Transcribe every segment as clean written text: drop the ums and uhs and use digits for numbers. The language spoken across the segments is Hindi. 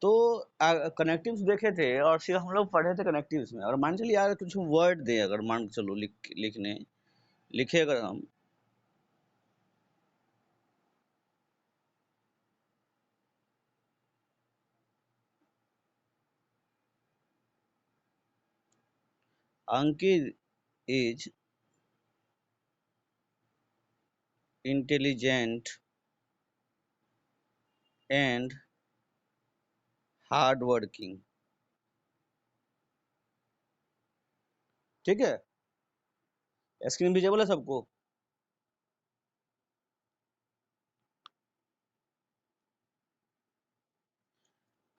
तो कनेक्टिव्स देखे थे और फिर हम लोग पढ़े थे कनेक्टिव्स में, और मान चलिए यार कुछ वर्ड दे, अगर मान के चलो लिखे अगर हम Ankit is intelligent and hard working, ठीक है। स्क्रीन विजिबल है सबको?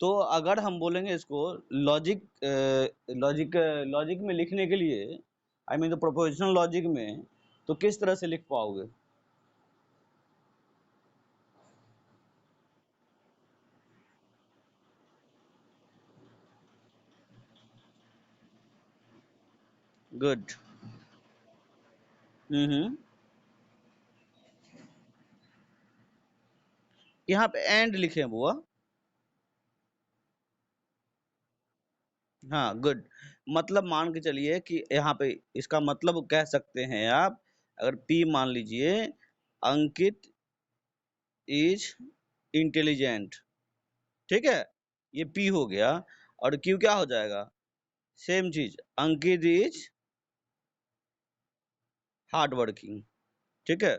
तो अगर हम बोलेंगे इसको लॉजिक लॉजिक में लिखने के लिए, आई मीन तो प्रोपोजिशनल लॉजिक में, तो किस तरह से लिख पाओगे? गुड। हम्म। यहाँ पे एंड लिखे हैं बुआ। हाँ गुड। मतलब मान के चलिए कि यहाँ पे इसका मतलब कह सकते हैं आप, अगर पी मान लीजिए, अंकित इज इंटेलिजेंट, ठीक है, ये पी हो गया। और क्यू क्या हो जाएगा? सेम चीज, अंकित इज हार्ड वर्किंग, ठीक है।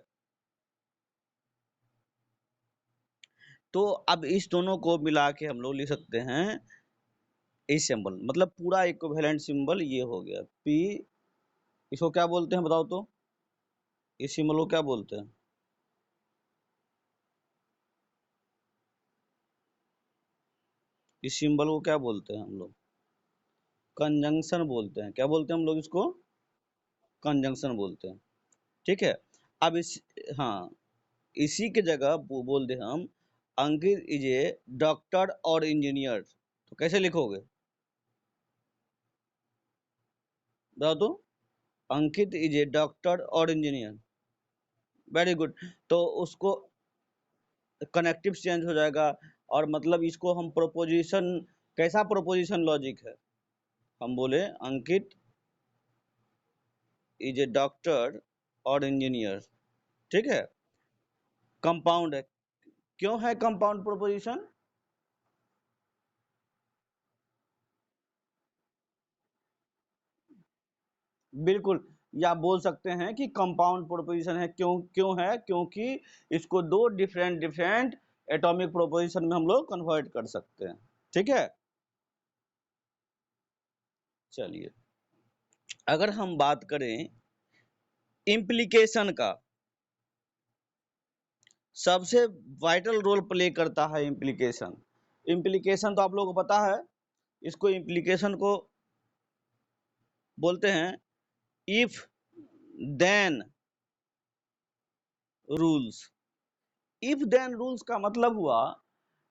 तो अब इस दोनों को मिला के हम लोग लिख सकते हैं इस सिंबल, मतलब पूरा इक्विवेलेंट सिंबल ये हो गया पी। इसको क्या बोलते हैं बताओ तो? इस सिंबल को क्या बोलते हैं? इस सिंबल को क्या बोलते हैं हम लोग? कंजंक्शन बोलते हैं। क्या बोलते हैं हम लोग इसको? कंजंक्शन बोलते हैं, ठीक है। अब इस, हाँ, इसी के जगह बोल दे हम अंकित इज ए डॉक्टर और इंजीनियर, तो कैसे लिखोगे बताओ तो? अंकित इज ए डॉक्टर और इंजीनियर, वेरी गुड। तो उसको कनेक्टिव चेंज हो जाएगा, और मतलब इसको हम प्रोपोजिशन, कैसा प्रोपोजिशन लॉजिक है? हम बोले अंकित इज ए डॉक्टर और इंजीनियर, ठीक है। कंपाउंड है। क्यों है कंपाउंड प्रोपोजिशन? बिल्कुल, या बोल सकते हैं कि कंपाउंड प्रोपोजिशन है। क्यों क्यों है? क्योंकि इसको दो डिफरेंट डिफरेंट एटॉमिक प्रोपोजिशन में हम लोग कन्वर्ट कर सकते हैं, ठीक है। चलिए, अगर हम बात करें इम्प्लीकेशन का, सबसे वाइटल रोल प्ले करता है इम्प्लीकेशन। इम्प्लीकेशन तो आप लोगों को पता है, इसको इम्प्लीकेशन को बोलते हैं if then rules. If then rules का मतलब हुआ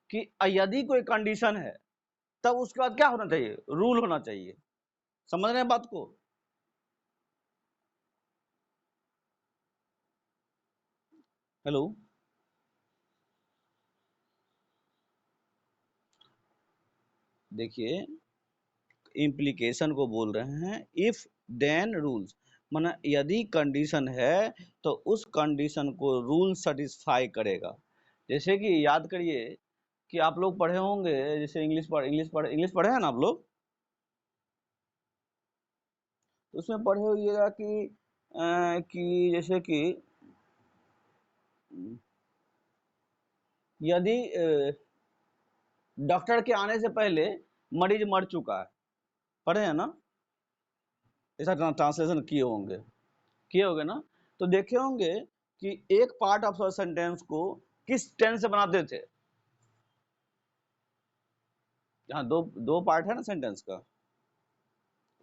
कि यदि कोई कंडीशन है तब उसके बाद क्या होना चाहिए? रूल होना चाहिए। समझ रहे हैं बात को? हेलो, देखिए, इम्प्लीकेशन को बोल रहे हैं इफ देन रूल्स, माना यदि कंडीशन है तो उस कंडीशन को रूल सेटिस्फाई करेगा। जैसे कि याद करिए कि आप लोग पढ़े होंगे, जैसे इंग्लिश पढ़े हैं ना आप लोग? तो उसमें पढ़े होइएगा कि जैसे कि यदि डॉक्टर के आने से पहले मरीज मर चुका है, पढ़े हैं ना? ऐसा ट्रांसलेशन किए होंगे ना? तो देखे होंगे कि एक पार्ट ऑफ सेंटेंस को किस टेंस से बनाते थे। यहाँ दो दो पार्ट है ना सेंटेंस का,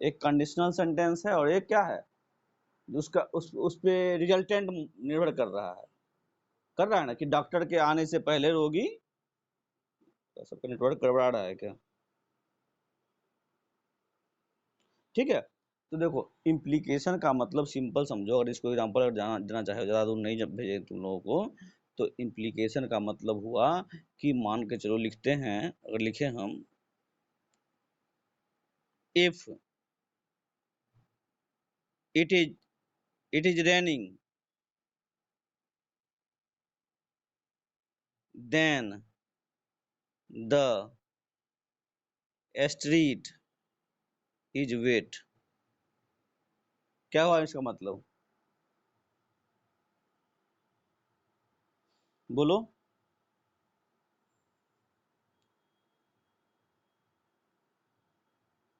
एक कंडीशनल सेंटेंस है और एक क्या है, उसका उस पे रिजल्टेंट निर्भर कर रहा है ना, कि डॉक्टर के आने से पहले रोगी, सबका नेटवर्क गड़बड़ा रहा है क्या? ठीक है। तो देखो, इम्प्लीकेशन का मतलब सिंपल समझो, और इसको एग्जांपल अगर जाना जाना चाहे, ज़्यादा दूर नहीं भेजे तुम लोगों को, तो इम्प्लीकेशन का मतलब हुआ कि मान के चलो लिखते हैं, अगर लिखे हम if it is raining, then the street is wet। क्या हुआ इसका मतलब, बोलो।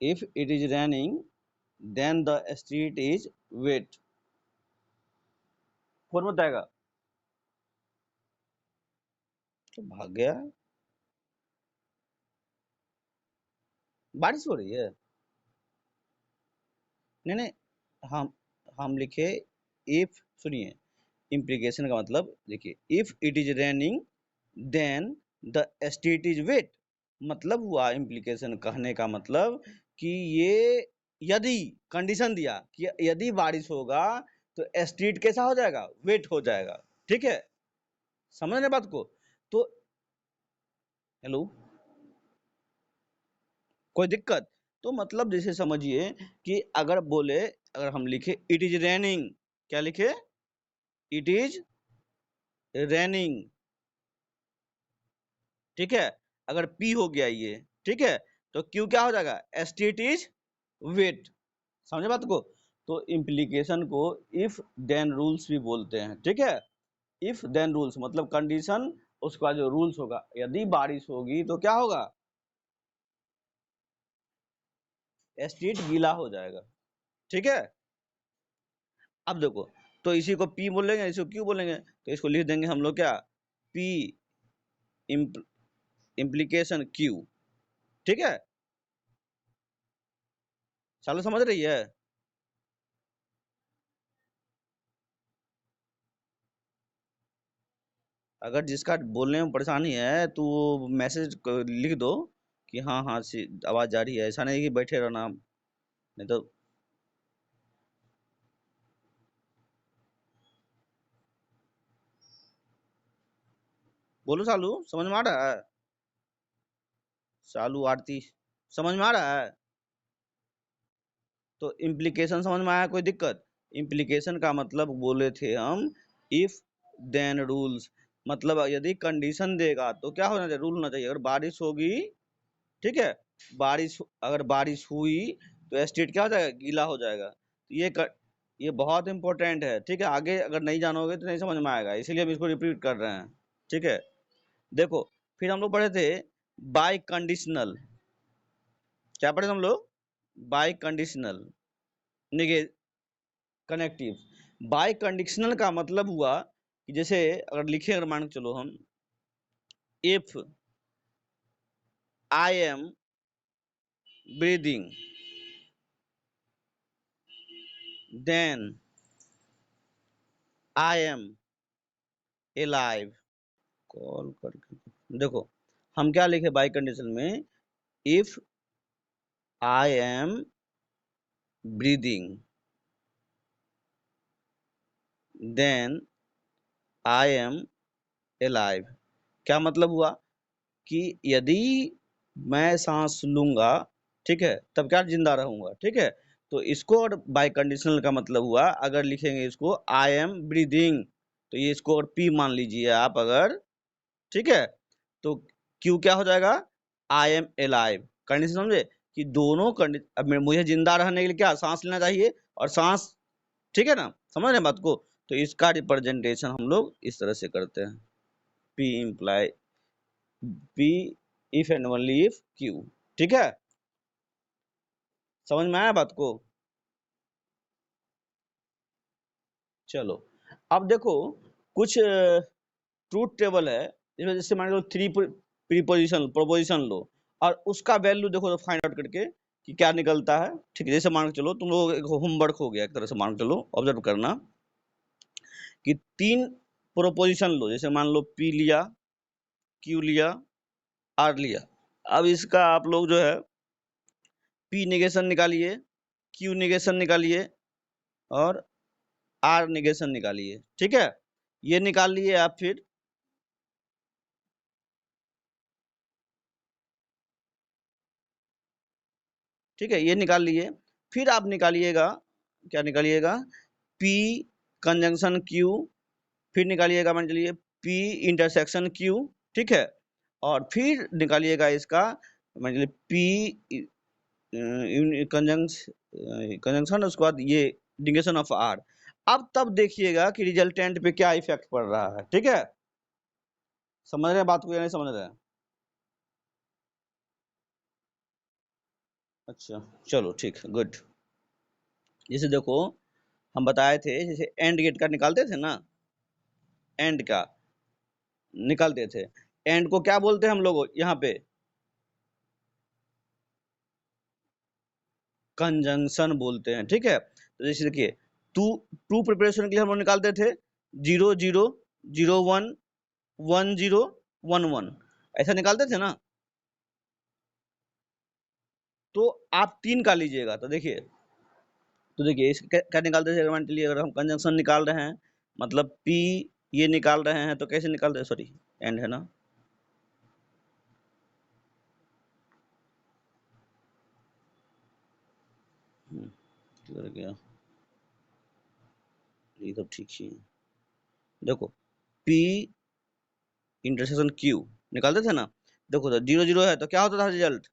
if it is raining then the street is wet, कौन बताएगा, तो भाग गया, बारिश हो रही है। नहीं नहीं, हम लिखे इफ, सुनिए, इम्प्लीकेशन का मतलब देखिए, if it is raining then the street is wet, मतलब हुआ इम्प्लीकेशन कहने का मतलब कि ये यदि कंडीशन दिया कि यदि बारिश होगा तो स्ट्रीट कैसा हो जाएगा, वेट हो जाएगा। ठीक है, समझ रहे बात को। तो हेलो, कोई दिक्कत, तो मतलब जैसे समझिए कि अगर बोले, अगर हम लिखे इट इज रेनिंग, क्या लिखे, इट इज रेनिंग, ठीक है, अगर पी हो गया ये, ठीक है, तो क्यू क्या हो जाएगा, स्ट्रीट इज वेट। समझे बात को। तो इम्प्लीकेशन को इफ देन रूल्स भी बोलते हैं। ठीक है, इफ देन रूल्स मतलब कंडीशन, उसका जो रूल्स होगा, यदि बारिश होगी तो क्या होगा, स्ट्रीट गीला हो जाएगा। ठीक है, अब देखो, तो इसी को पी बोलेंगे, इसी को क्यू बोलेंगे, तो इसको लिख देंगे हम लोग क्या, पी इम्प्लीकेशन क्यू। ठीक है, चलो समझ रही है। अगर जिसका बोलने में परेशानी है तो वो मैसेज लिख दो कि हाँ हाँ आवाज जा रही है, ऐसा नहीं कि बैठे रहना, नहीं तो। बोलो सालू, समझ में आ रहा है, सालू आरती, समझ में आ रहा है। तो इम्प्लीकेशन समझ में आया, कोई दिक्कत। इम्प्लीकेशन का मतलब बोले थे हम इफ देन रूल्स, मतलब यदि कंडीशन देगा तो क्या होना चाहिए, रूल होना चाहिए। अगर बारिश होगी, ठीक है, बारिश, अगर बारिश हुई तो स्टेट क्या हो जाएगा, गीला हो जाएगा। तो ये बहुत इंपॉर्टेंट है। ठीक है, आगे अगर नहीं जानोगे तो नहीं समझ में आएगा, इसीलिए हम इसको रिपीट कर रहे हैं। ठीक है, देखो, फिर हम लोग पढ़े थे बाय कंडीशनल, क्या पढ़े थे हम लोग, bye conditional connective. Bye conditional का मतलब हुआ कि जैसे अगर लिखे, अगर मान के चलो हम, if I am breathing then I am alive. Call करके देखो, हम क्या लिखे बाय कंडीशन में, if I am breathing then I am alive. क्या मतलब हुआ कि यदि मैं सांस लूंगा, ठीक है, तब क्या जिंदा रहूंगा। ठीक है, तो इसको और बाय कंडीशनल का मतलब हुआ, अगर लिखेंगे इसको आई एम ब्रीदिंग, तो ये इसको और पी मान लीजिए आप अगर, ठीक है, तो क्यू क्या हो जाएगा, आई एम एलाइव। कंडीशन समझे कि दोनों कंडीशन, अब मुझे जिंदा रहने के लिए क्या सांस लेना चाहिए, और सांस, ठीक है ना, समझ रहे बात को। तो इसका रिप्रेजेंटेशन हम लोग इस तरह से करते हैं, P imply P if and only if Q. ठीक है, समझ में आया बात को। चलो, अब देखो, कुछ ट्रूथ टेबल है, जिसमें जैसे मान लो थ्री प्रीपोजिशन प्रोपोजिशन लो, और उसका वैल्यू देखो तो फाइंड आउट करके कि क्या निकलता है। ठीक है, जैसे मान के चलो तुम लोग एक होमवर्क हो गया, एक तरह से मान के चलो, ऑब्जर्व करना कि तीन प्रोपोजिशन लो, जैसे मान लो पी लिया, क्यू लिया, आर लिया। अब इसका आप लोग जो है पी निगेशन निकालिए, क्यू निगेशन निकालिए, और आर निगेशन निकालिए। ठीक है, ये निकाल लिए आप। फिर ठीक है, ये निकाल लिए। फिर आप निकालिएगा, क्या निकालिएगा, P कंजंक्शन Q, फिर निकालिएगा मान चलिए P इंटरसेक्शन Q, ठीक है, और फिर निकालिएगा इसका मान चलिए P कंजंक्शन, उसके बाद ये नेगेशन ऑफ R। अब तब देखिएगा कि रिजल्टेंट पे क्या इफेक्ट पड़ रहा है, ठीक है, समझ रहे हैं बात को या नहीं समझ रहे हैं? अच्छा, चलो ठीक है, गुड। जैसे देखो हम बताए थे, जैसे एंड गेट का निकालते थे ना, एंड का निकालते थे, एंड को क्या बोलते हैं हम लोग यहाँ पे, कंजंक्शन बोलते हैं, ठीक है। तो जैसे देखिए टू प्रिपरेशन के लिए हम लोग निकालते थे 0 0 0 1 1 0 1 1, ऐसा निकालते थे ना। तो आप 3 का लीजिएगा, तो देखिए इस क्या निकालते थे, मान लीजिए अगर हम कंजंक्शन निकाल रहे हैं, मतलब P ये निकाल रहे हैं, तो कैसे निकालते हैं, सॉरी एंड है ना, किधर गया, ये सब ठीक ही है। देखो P इंटरसेक्शन Q निकालते थे ना, देखो तो 0 0 है तो क्या होता था रिजल्ट,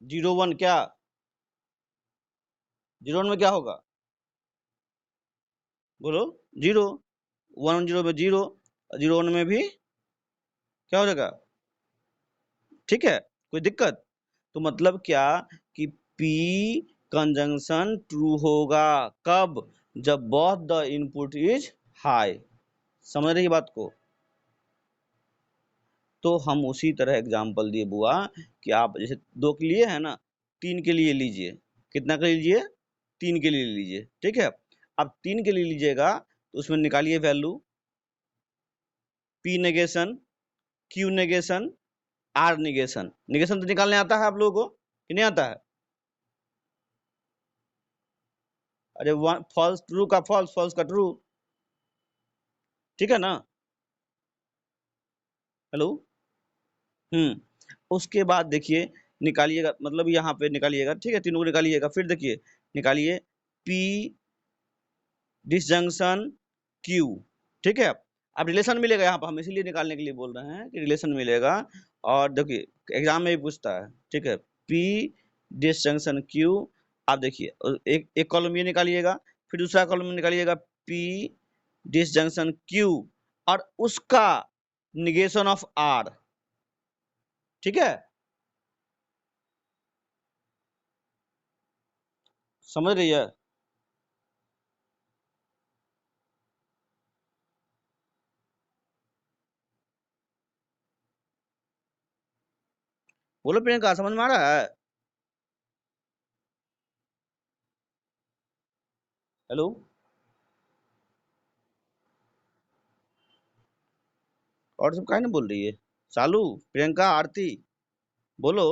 0 1 क्या, 0 1 में क्या होगा, बोलो, 0, 1 0 में 0, 0 1 में भी क्या हो जाएगा, ठीक है, कोई दिक्कत? तो मतलब क्या कि P कंजंक्शन ट्रू होगा कब, जब both the input is high. समझ रही बात को? तो हम उसी तरह एग्जांपल दिए बुआ कि आप जैसे 2 के लिए है ना, 3 के लिए लीजिए, कितना के लिए लीजिए, 3 के लिए लीजिए, ठीक है। अब 3 के लिए लीजिएगा तो उसमें निकालिए value, P negation, Q negation, R negation. Negation तो निकालने आता है आप लोगों को कि नहीं आता है? अरे फॉल्स ट्रू का फॉल्स, फॉल्स का ट्रू, ठीक है ना, हेलो। उसके बाद देखिए निकालिएगा, मतलब यहाँ पे निकालिएगा, ठीक है, तीनों को निकालिएगा, फिर देखिए निकालिए P डिसजंक्शन Q, ठीक है। अब रिलेशन मिलेगा यहाँ पर, हम इसीलिए निकालने के लिए बोल रहे हैं कि रिलेशन मिलेगा। और देखिए एग्जाम में भी पूछता है, ठीक है, P डिसजंक्शन Q। आप देखिए एक कॉलम ये निकालिएगा, फिर दूसरा कॉलम निकालिएगा P डिसजंक्शन Q और उसका निगेशन ऑफ R, ठीक है, समझ रही है? बोलो प्रियंका, समझ में आ रहा है? हेलो, और सब काहे नहीं बोल रही है, शालू, प्रियंका, आरती, बोलो,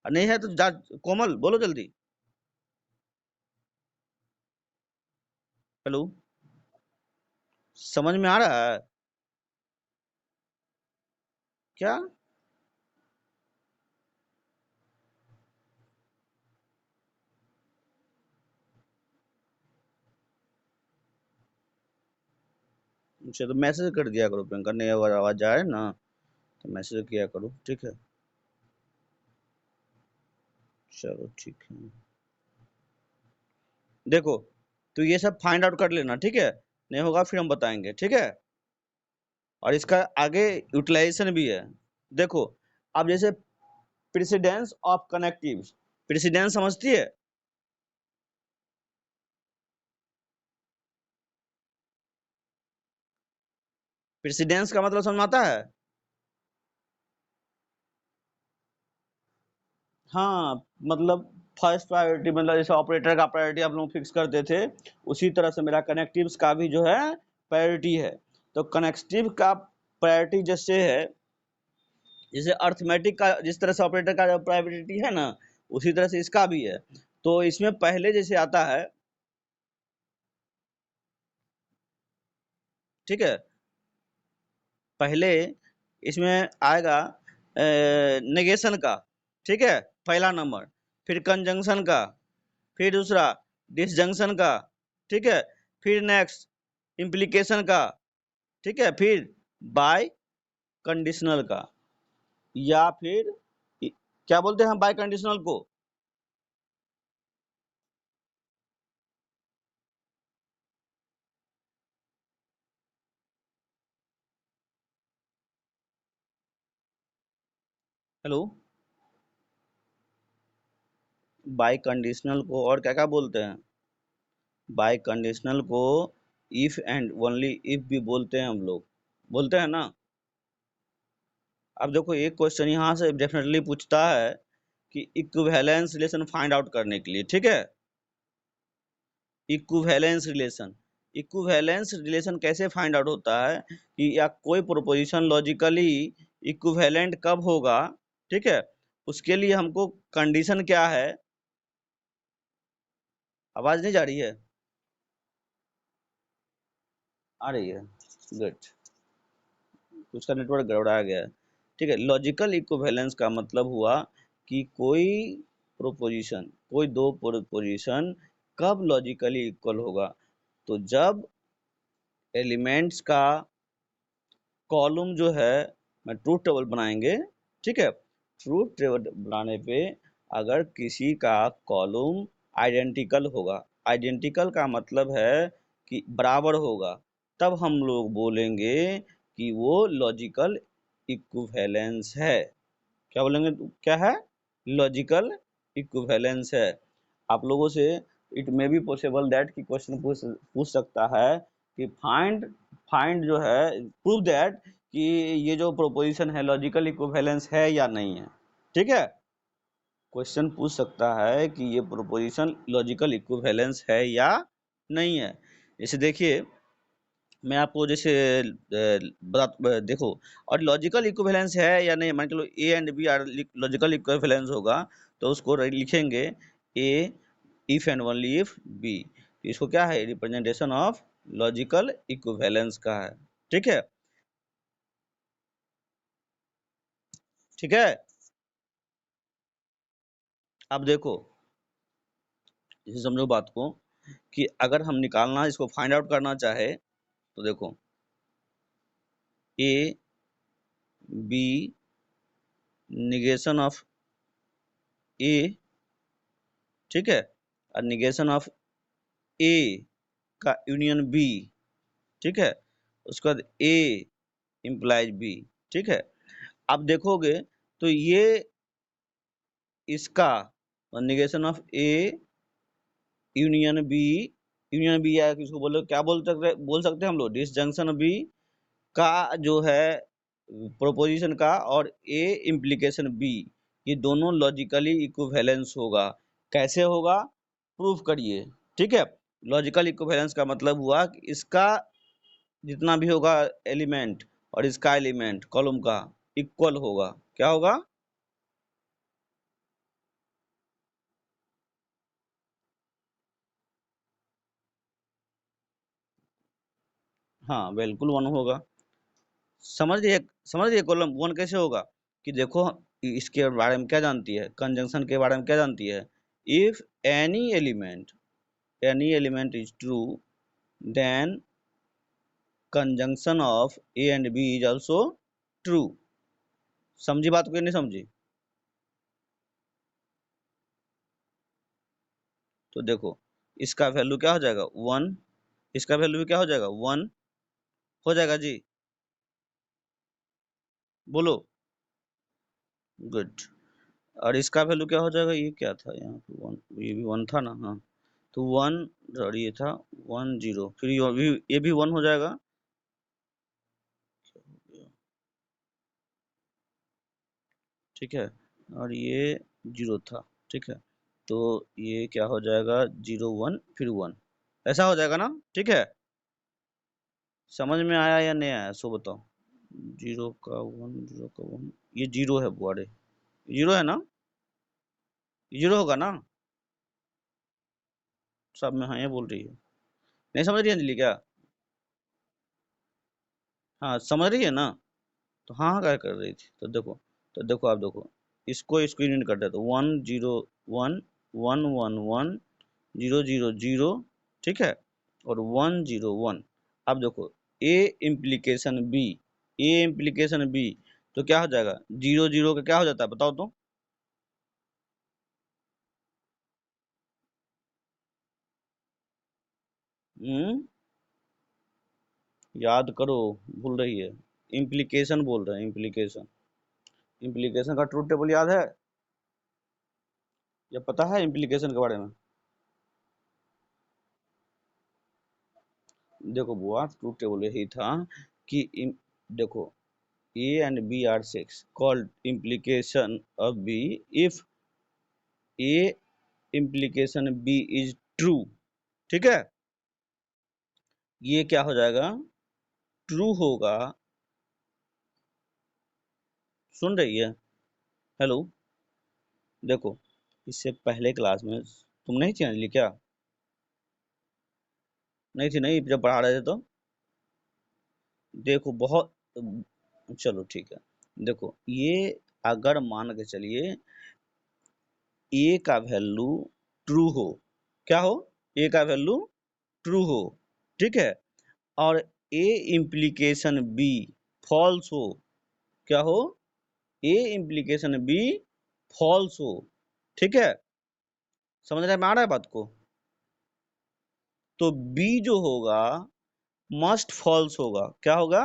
और नहीं है तो जा, कोमल बोलो जल्दी, हेलो, समझ में आ रहा है क्या? अच्छा, तो मैसेज कर दिया करो प्रियंका, नहीं अगर आवाज आए ना तो मैसेज किया करो, ठीक है, चलो ठीक है। देखो तो ये सब फाइंड आउट कर लेना, ठीक है, नहीं होगा फिर हम बताएंगे, ठीक है। और इसका आगे यूटिलाइजेशन भी है। देखो अब जैसे प्रेसिडेंस ऑफ कनेक्टिव्स, प्रेसिडेंस समझती है? प्रेसिडेंस का मतलब समझ में आता है? हाँ, मतलब फर्स्ट प्रायोरिटी, मतलब जैसे ऑपरेटर का प्रायोरिटी आप लोग फिक्स करते थे, उसी तरह से मेरा कनेक्टिव्स का भी जो है प्रायोरिटी है। तो कनेक्टिव का प्रायोरिटी जैसे है, जैसे अर्थमेटिक का जिस तरह से ऑपरेटर का प्रायोरिटी है ना, उसी तरह से इसका भी है। तो इसमें पहले जैसे आता है, ठीक है, पहले इसमें आएगा नेगेशन का, ठीक है, पहला नंबर, फिर कंजंक्शन का, फिर दूसरा डिसजंक्शन का, ठीक है, फिर नेक्स्ट इम्प्लीकेशन का, ठीक है, फिर बाय कंडीशनल का, या फिर क्या बोलते हैं बाय कंडीशनल को? हेलो, बाय कंडीशनल को और क्या क्या बोलते हैं? बाय कंडीशनल को इफ एंड ओनली इफ भी बोलते हैं हम लोग, बोलते हैं ना। अब देखो एक क्वेश्चन यहाँ से डेफिनेटली पूछता है कि इक्विवेलेंस रिलेशन फाइंड आउट करने के लिए, ठीक है, इक्विवेलेंस रिलेशन, इक्विवेलेंस रिलेशन कैसे फाइंड आउट होता है कि या कोई प्रोपोजिशन लॉजिकली इक्विवेलेंट कब होगा, ठीक है, उसके लिए हमको कंडीशन क्या है? आवाज नहीं जा रही है? आ रही है, गुड, उसका नेटवर्क गड़बड़ा गया है, ठीक है। लॉजिकल इक्विवेलेंस का मतलब हुआ कि कोई प्रोपोजिशन, कोई दो प्रोपोजिशन कब लॉजिकली इक्वल होगा? तो जब एलिमेंट्स का कॉलम जो है, मैं ट्रूथ टेबल बनाएंगे, ठीक है, ट्रूथ टेबल बनाने पे अगर किसी का कॉलम आइडेंटिकल होगा, आइडेंटिकल का मतलब है कि बराबर होगा, तब हम लोग बोलेंगे कि वो लॉजिकल इक्विवेलेंस है। क्या बोलेंगे, क्या है? लॉजिकल इक्विवेलेंस है। आप लोगों से it may be possible that कि क्वेश्चन पूछ सकता है कि फाइंड फाइंड जो है प्रूव दैट कि ये जो प्रोपोजिशन है लॉजिकल इक्विवेलेंस है या नहीं है, ठीक है। क्वेश्चन पूछ सकता है कि ये प्रोपोजिशन लॉजिकल इक्विवेलेंस है या नहीं है। जैसे देखिए, मैं आपको जैसे देखो, और लॉजिकल इक्विवेलेंस है या नहीं, मान के लो A and B are logical equivalence होगा, तो उसको लिखेंगे A if and only if B, इसको क्या है, रिप्रेजेंटेशन ऑफ लॉजिकल इक्विवेलेंस का है, ठीक है, ठीक है। अब देखो, इसे समझो बात को, कि अगर हम निकालना, इसको फाइंड आउट करना चाहे, तो देखो ए बी निगेशन ऑफ ए, ठीक है, और निगेशन ऑफ ए का यूनियन बी, ठीक है, उसके बाद ए इम्प्लाइज बी, ठीक है। आप देखोगे तो ये इसका negation of A union B या किसको बोलो, क्या बोल सकते हैं हम लोग, डिसजंक्शन बी का जो है प्रोपोजिशन का, और ए इम्प्लीकेशन बी, ये दोनों लॉजिकली इक्विवेलेंस होगा। कैसे होगा? प्रूफ करिए, ठीक है। लॉजिकल इक्विवेलेंस का मतलब हुआ कि इसका जितना भी होगा एलिमेंट और इसका एलिमेंट कॉलम का इक्वल होगा। क्या होगा? हाँ, बिल्कुल वन होगा। समझ रही है कॉलम वन कैसे होगा? कि देखो, इसके बारे में क्या जानती है, कंजंक्शन के बारे में क्या जानती है? If any element is true, then conjunction of A and B is also true. समझी बात को या नहीं समझी? तो देखो, इसका वैल्यू क्या हो जाएगा, वन, इसका वैल्यू भी क्या हो जाएगा, वन हो जाएगा जी। बोलो, गुड। और इसका वैल्यू क्या हो जाएगा, ये क्या था यहाँ पे, वन, ये भी वन था ना, हाँ, तो वन, और ये था वन जीरो, फिर ये भी वन हो जाएगा, ठीक है, और ये जीरो था, ठीक है, तो ये क्या हो जाएगा, जीरो वन फिर वन, ऐसा हो जाएगा ना, ठीक है। समझ में आया या नहीं आया, सो बताओ। जीरो का वन, जीरो का वन, ये जीरो है बुआरे, जीरो है ना, जीरो होगा ना? सब में हाँ ये बोल रही है, नहीं समझ रही है अंजलि क्या? हाँ समझ रही है ना? तो हाँ हाँ क्या कर रही थी, तो देखो, तो देखो आप देखो, इसको इसको यूनिट करते हैं तो 101 111 000, ठीक है, और 101। अब देखो ए implication B, A implication B, तो क्या हो जाएगा, 00 का क्या हो जाता है बताओ तो। याद करो, भूल रही है। इम्प्लीकेशन बोल रहे हैं, इम्प्लीकेशन। इम्प्लीकेशन का ट्रूथ टेबल याद है या पता है इम्प्लीकेशन के बारे में? देखो बुआ, ट्रूथ टेबल यही था कि देखो A and B are six called implication of B if A implication B is true, ठीक है, ये क्या हो जाएगा, ट्रू होगा। सुन रही है? हेलो, देखो इससे पहले क्लास में तुम नहीं थी अंजलि क्या? नहीं थी, नहीं जब पढ़ा रहे थे तो। देखो बहुत, चलो ठीक है, देखो ये अगर मान के चलिए ए का वैल्यू ट्रू हो, क्या हो, ए का वैल्यू ट्रू हो, ठीक है, और ए इम्प्लीकेशन बी फॉल्स हो, क्या हो, ए इम्प्लीकेशन बी फॉल्स हो, ठीक है, समझ में आ रहा है बात को? तो बी जो होगा मस्ट फॉल्स होगा, क्या होगा,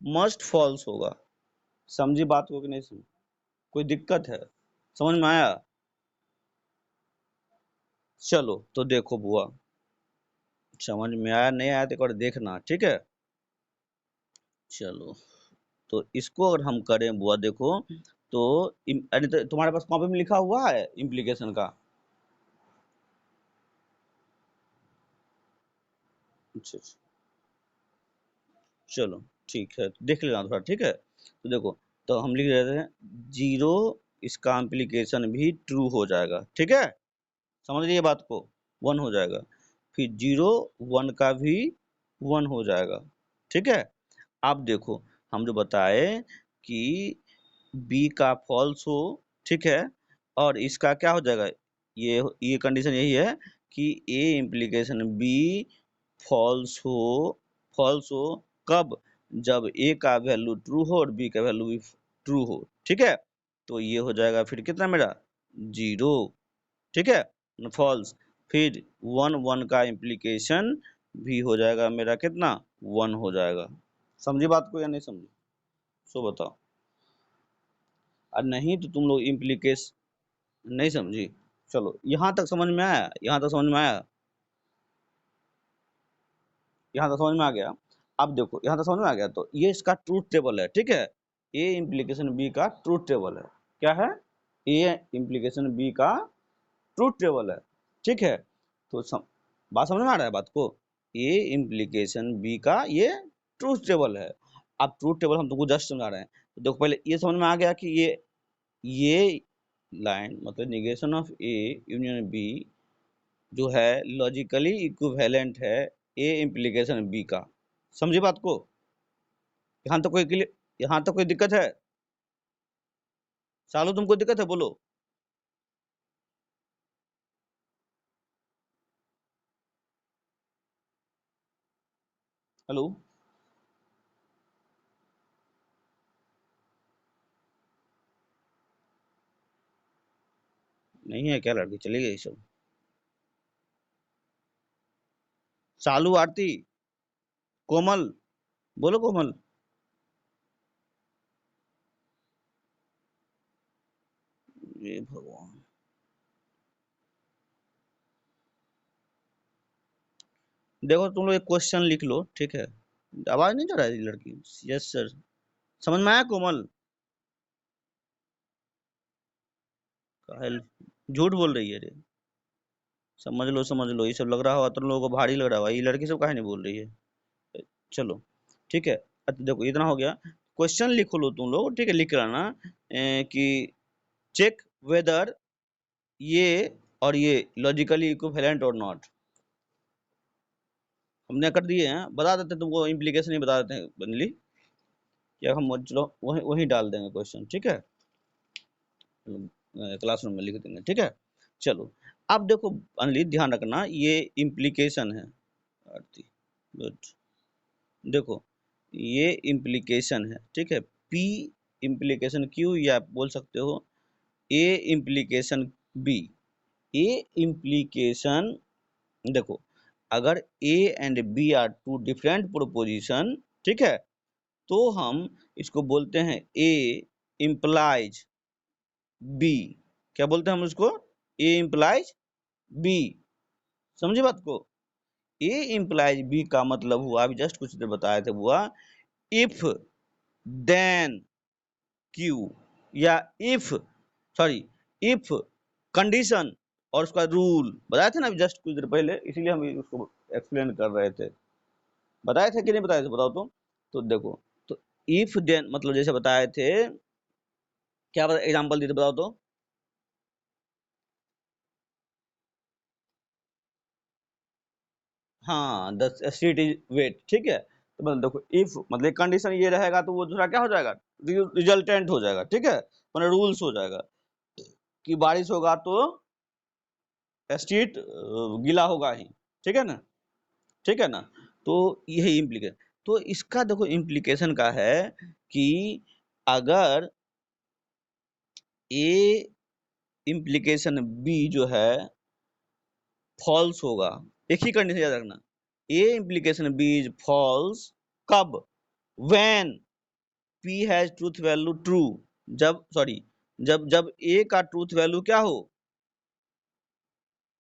मस्ट फॉल्स होगा। समझी बात को कि नहीं समझी? कोई दिक्कत है? समझ में आया? चलो तो देखो बुआ, समझ में आया नहीं आया तो एक बार देखना, ठीक है। चलो तो इसको अगर हम करें बुआ देखो, तो अरे तो तुम्हारे पास कॉपी में लिखा हुआ है इम्प्लीकेशन का? अच्छा अच्छा, चलो ठीक है, देख लेना थोड़ा, ठीक है। तो देखो, तो हम लिख रहे थे जीरो, इसका इम्प्लीकेशन भी ट्रू हो जाएगा, ठीक है, समझ लीजिए बात को, वन हो जाएगा, फिर जीरो वन का भी वन हो जाएगा, ठीक है। अब देखो हम जो बताए कि बी का फॉल्स हो, ठीक है, और इसका क्या हो जाएगा, ये कंडीशन यही है कि ए इम्प्लीकेशन बी फॉल्स हो, फॉल्स हो कब, जब ए का वैल्यू ट्रू हो और बी का वैल्यू भी ट्रू हो, ठीक है। तो ये हो जाएगा फिर कितना मेरा, जीरो, ठीक है, फॉल्स, फिर वन वन का इम्प्लीकेशन भी हो जाएगा मेरा कितना, वन हो जाएगा। समझी बात को या नहीं समझी? सो बताओ, और नहीं तो तुम लोग इम्प्लीकेशन नहीं समझी। चलो यहाँ तक समझ में आया, यहाँ तक समझ में आया, यहाँ तक समझ में आ गया। अब देखो यहाँ तक समझ में आ गया, तो ये इसका ट्रूथ टेबल है, ठीक है, ए इम्प्लीकेशन बी का ट्रूथ टेबल है, क्या है, ए इम्प्लीकेशन बी का ट्रूथ टेबल है, ठीक है। तो बात समझ में आ रहा है बात को, ए इम्प्लीकेशन बी का ये ट्रूथ टेबल है। अब ट्रूथ टेबल हम तुमको जस्ट समझा रहे हैं, तो देखो पहले ये समझ में आ गया कि ये लाइन मतलब negation of A union B जो है लॉजिकली इक्विवेलेंट है ए इम्प्लीकेशन बी का। समझे बात को? यहाँ तक कोई क्लियर, यहाँ तक कोई दिक्कत है? सालो तुमको दिक्कत है बोलो। हेलो, नहीं है क्या लड़की, चली गई सब? सालू, आरती, कोमल, बोलो कोमल। ये भगवान, देखो तुम लोग एक क्वेश्चन लिख लो, ठीक है। आवाज नहीं जा रहा है ये लड़की? यस सर, समझ में आया कोमल? काहे झूठ बोल रही है रे? समझ लो समझ लो, ये सब लग रहा होगा तुम लोगों को भारी लग रहा होगा, ये लड़की सब काहे नहीं बोल रही है? चलो ठीक है। अच्छा देखो इतना हो गया, क्वेश्चन लिखो लो तुम लोग, ठीक है, लिख लेना कि चेक वेदर ये और ये लॉजिकली इक्विवेलेंट और नॉट। हमने कर दिए हैं, बता देते हैं तुमको, इम्प्लीकेशन ही बता देते हैं बनली, या हम चलो वही वही डाल देंगे क्वेश्चन, ठीक है। क्लासरूम में लिख देंगे, ठीक है। चलो, अब देखो अनली ध्यान रखना, ये इम्प्लीकेशन है। गुड, देखो ये इम्प्लीकेशन है, ठीक है। पी इम्प्लीकेशन क्यू, या आप बोल सकते हो A implication B. A implication, देखो अगर A and B are two different proposition, ठीक है, तो हम इसको बोलते हैं ए इम्प्लाइज बी। क्या बोलते हैं हम उसको? ए इम्प्लाइज बी। समझे बात को? ए इम्प्लाइज बी का मतलब हुआ, अभी जस्ट कुछ देर बताए थे, हुआ इफ देन क्यू, या इफ, सॉरी, इफ कंडीशन और उसका रूल बताए थे ना अभी जस्ट कुछ देर पहले, इसीलिए हम उसको एक्सप्लेन कर रहे थे। बताए थे कि नहीं बताए थे, बताओ तो देखो, तो इफ देन मतलब जैसे बताए थे, क्या एग्जांपल दिए थे बताओ तो। हाँ, द सीट इज वेट, ठीक है। तो मतलब देखो इफ मतलब कंडीशन ये रहेगा, तो वो दूसरा क्या हो जाएगा? रिजल्टेंट हो जाएगा, ठीक है, मतलब रूल्स हो जाएगा कि बारिश होगा तो स्ट्रीट गीला होगा ही, ठीक है ना, ठीक है ना। तो यही इम्प्लीकेशन, तो इसका देखो इम्प्लीकेशन का है कि अगर ए इम्प्लीकेशन बी जो है फॉल्स होगा, एक ही कंडीशन याद रखना, ए इम्प्लीकेशन बी इज फॉल्स कब? When P has truth value true, जब सॉरी जब ए का ट्रूथ वैल्यू क्या हो?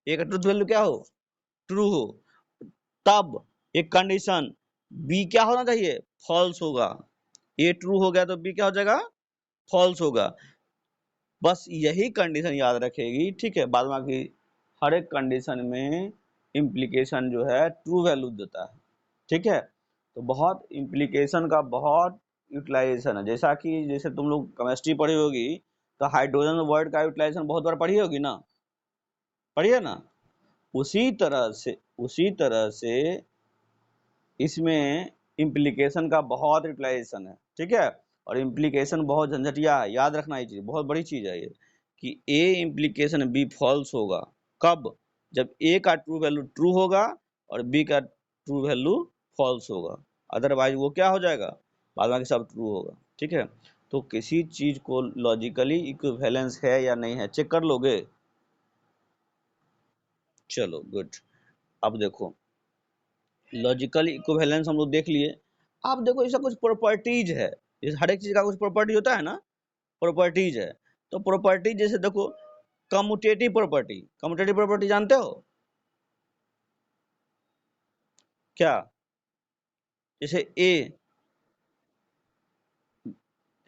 ए का ट्रूथ वैल्यू क्या हो? ट्रू हो। तब एक कंडीशन बी क्या होना चाहिए? फॉल्स होगा। ए ट्रू हो गया तो बी क्या हो जाएगा? फॉल्स होगा। बस यही कंडीशन याद रखेगी, ठीक है। बाद बाकी हर एक कंडीशन में इम्प्लीकेशन जो है ट्रू वैल्यू देता है, ठीक है। तो बहुत इम्प्लीकेशन का बहुत यूटिलाइजेशन है, जैसा कि जैसे तुम लोग केमिस्ट्री पढ़ी होगी, तो हाइड्रोजन वर्ड का यूटिलाइजेशन बहुत बार पढ़ी होगी ना, पढ़ी है ना। उसी तरह से इसमें इम्प्लीकेशन का बहुत यूटिलाइजेशन है, ठीक है। और इम्प्लीकेशन बहुत झंझटिया है, याद रखना ये चीज, बहुत बड़ी चीज है ये, कि ए इम्प्लीकेशन बी फॉल्स होगा कब? जब ए का ट्रू वैल्यू ट्रू होगा और बी का ट्रू वैल्यू फॉल्स होगा, अदरवाइज वो क्या हो जाएगा? बाद बाकी सब ट्रू होगा, ठीक है। तो किसी चीज को लॉजिकली इक्विवेलेंस है या नहीं है, चेक कर लोगे। चलो गुड। अब देखो लॉजिकल इक्विवेलेंस हम लोग देख लिए। अब देखो इसका कुछ प्रॉपर्टीज है, जैसे हर एक चीज का कुछ प्रॉपर्टी होता है ना, प्रॉपर्टीज है। तो प्रॉपर्टी जैसे देखो, कम्यूटेटिव प्रॉपर्टी, कम्यूटेटिव प्रॉपर्टी जानते हो क्या? जैसे ए,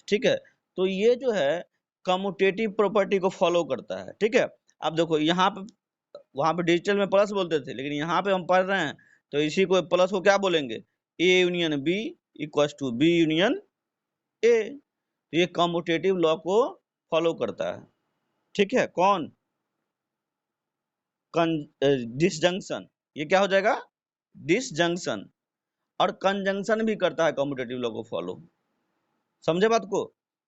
ठीक है, तो ये जो है कम्यूटेटिव प्रॉपर्टी को फॉलो करता है, ठीक है। अब देखो यहाँ पे, वहां पे डिजिटल में प्लस बोलते थे, लेकिन यहाँ पे हम पढ़ रहे हैं तो इसी को प्लस को क्या बोलेंगे? A union B equals to B union A. तो ये कम्यूटेटिव लॉ को फॉलो करता है, ठीक है। कौन? डिसजंक्शन, ये क्या हो जाएगा? डिसजंक्शन। और कंजंक्शन भी करता है कम्यूटेटिव लॉ को फॉलो। समझे बात को?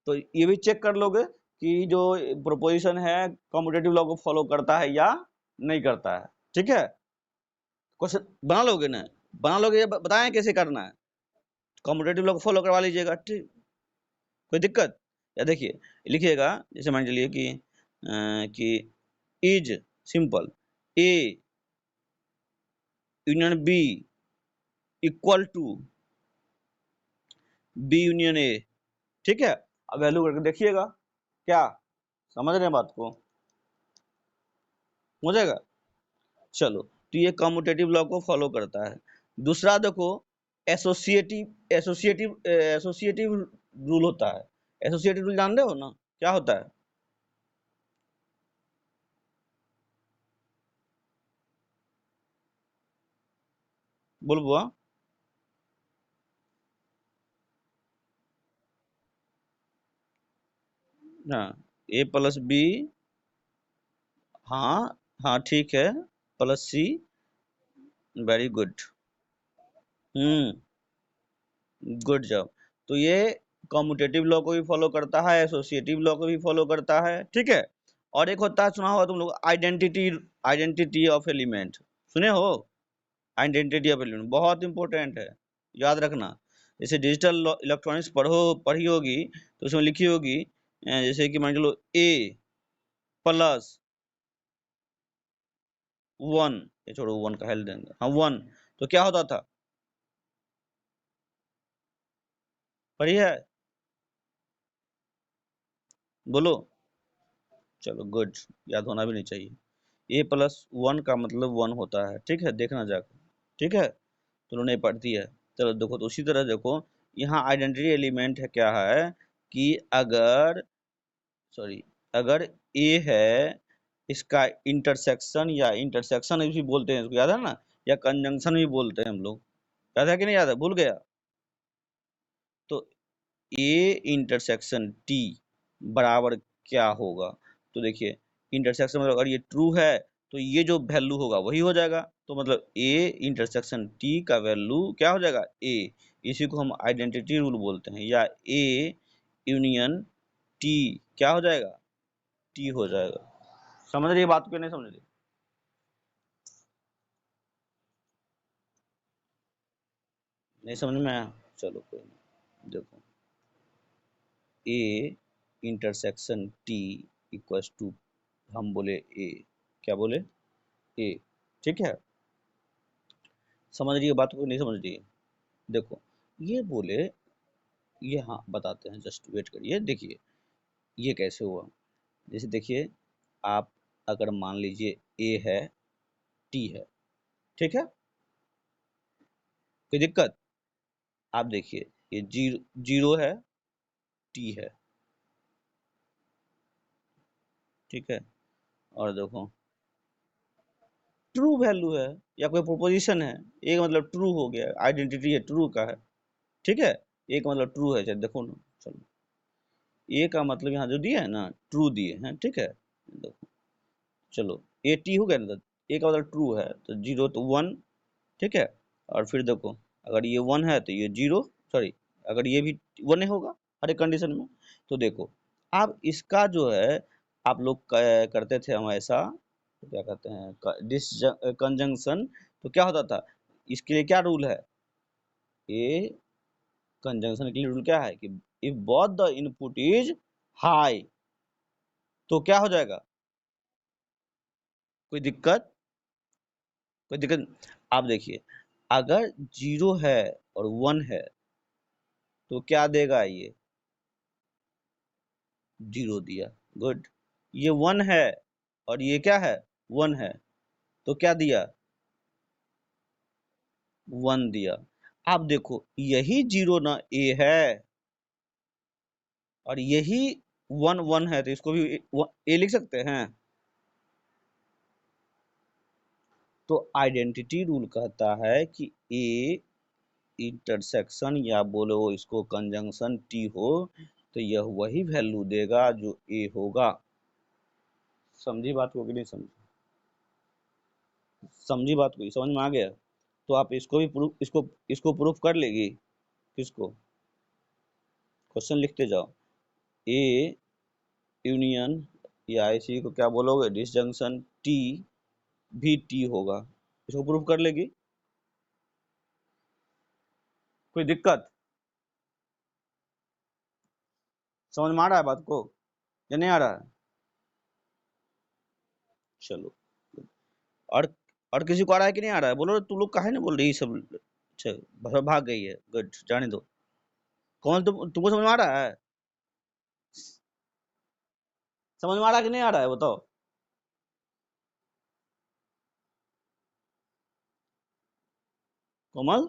तो ये भी चेक कर लोगे कि जो प्रोपोजिशन है कम्यूटेटिव लॉ को फॉलो करता है या नहीं करता है, ठीक है। क्वेश्चन बना लोगे ना? बना लोगे, ये बताएं कैसे करना है। कम्यूटेटिव लॉ को फॉलो करवा लीजिएगा, ठीक, कोई दिक्कत? या देखिए लिखिएगा, जैसे मान चलिए कि is simple A union B equal to B union A, ठीक है। अब वैल्यू करके देखिएगा, क्या समझ रहे हैं बात को? हो जाएगा। चलो, तो ये कम्यूटेटिव लॉ को फॉलो करता है। दूसरा देखो, एसोसिएटिव एसोसिएटिव एसोसिएटिव रूल होता है। एसोसिएटिव रूल जानते हो ना, क्या होता है? बोल बुआ। हाँ, ए प्लस बी, हाँ हाँ ठीक है, प्लस सी, वेरी गुड। हम्म, गुड जॉब। तो ये कम्यूटेटिव लॉ को भी फॉलो करता है, एसोसिएटिव लॉ को भी फॉलो करता है, ठीक है। और एक होता है, सुना होगा तुम लोग, आइडेंटिटी, आइडेंटिटी ऑफ एलिमेंट, सुने हो? आइडेंटिटी ऑफ एलिमेंट बहुत इंपॉर्टेंट है, याद रखना। जैसे डिजिटल इलेक्ट्रॉनिक्स पढ़ी होगी तो उसमें लिखी होगी जैसे कि मान के लो ए प्लस 1, ये छोड़ो 1 का हेल्प देंगे, हाँ 1, तो क्या होता था, पढ़ी है, बोलो, चलो गुड, याद होना भी नहीं चाहिए। ए प्लस 1 का मतलब 1 होता है, ठीक है, देखना जाकर, ठीक है, तो उन्होंने पढ़ती है। चलो देखो, तो उसी तरह देखो, यहाँ आइडेंटिटी एलिमेंट है, क्या है कि अगर, सॉरी, अगर ए है, इसका इंटरसेक्शन, या इंटरसेक्शन भी बोलते हैं इसको, याद है ना, या कंजंक्शन भी बोलते हैं हम लोग, याद है कि नहीं याद है, भूल गया? तो ए इंटरसेक्शन टी बराबर क्या होगा, तो देखिए, इंटरसेक्शन मतलब अगर ये ट्रू है तो ये जो वैल्यू होगा वही हो जाएगा, तो मतलब ए इंटरसेक्शन टी का वैल्यू क्या हो जाएगा, ए, इसी को हम आइडेंटिटी रूल बोलते हैं, या ए यूनियन टी क्या हो जाएगा, टी हो जाएगा। समझ रही बात को, नहीं समझ रही? नहीं समझ में आया, चलो कोई नहीं, देखो, A intersection T equals to, हम बोले ए, क्या बोले, ए, ठीक है, समझ रही है बात को, नहीं समझ रही है? देखो, ये बोले, ये हाँ बताते हैं, जस्ट वेट करिए, देखिए ये कैसे हुआ। जैसे देखिए, आप अगर मान लीजिए ए है, टी है, ठीक है, कोई दिक्कत? आप देखिए, ये जीरो जीरो है, टी है, ठीक है, और देखो ट्रू वैल्यू है, या कोई प्रोपोजिशन है, एक मतलब ट्रू हो गया, आइडेंटिटी है, ट्रू का है, ठीक है, एक मतलब ट्रू है, चाहे देखो ना, चलो, ए का मतलब यहाँ जो दिया है ना, ट्रू दिए हैं, ठीक है, देखो, चलो, ए टी हो गया ना, तो ए का मतलब ट्रू है, तो जीरो तो 1, ठीक है, और फिर देखो, अगर ये 1 है तो ये जीरो, सॉरी, अगर ये भी 1 ही होगा हर एक कंडीशन में, तो देखो, आप इसका जो है, आप लोग करते थे हम ऐसा, तो क्या कहते हैं, डिस कंजंक्शन, तो क्या होता था, इसके लिए क्या रूल है, ए कंजंक्शन के लिए रूल क्या है कि if both the input is high, तो क्या हो जाएगा, कोई दिक्कत, कोई दिक्कत? आप देखिए, अगर जीरो है और 1 है तो क्या देगा ये, जीरो दिया, गुड। ये 1 है और ये क्या है, 1 है, तो क्या दिया, 1 दिया। आप देखो, यही जीरो ना ए है, और यही 1 1 है, तो इसको भी ए लिख सकते हैं। तो आइडेंटिटी रूल कहता है कि ए इंटरसेक्शन, या बोलो इसको कंजंक्शन टी हो, तो यह वही वैल्यू देगा जो ए होगा। समझी बात को कि नहीं समझी? समझी बात को, समझ में आ गया? तो आप इसको भी प्रूफ, इसको प्रूफ कर लेगी, किसको, क्वेश्चन लिखते जाओ, ए यूनियन, या इसी को क्या बोलोगे, डिसजंक्शन टी भी टी होगा, इसको प्रूफ कर लेगी, कोई दिक्कत? समझ में आ रहा है बात को या नहीं आ रहा है? चलो, और और किसी को आ रहा है कि नहीं आ रहा है, बोलो, तुम लोग काहे नहीं बोल रही सब, अच्छा, भाग गई है, गुड, जाने दो। कौन, तुमको समझ में आ रहा है, समझ में आ रहा है कि नहीं आ रहा है, बताओ। कोमल,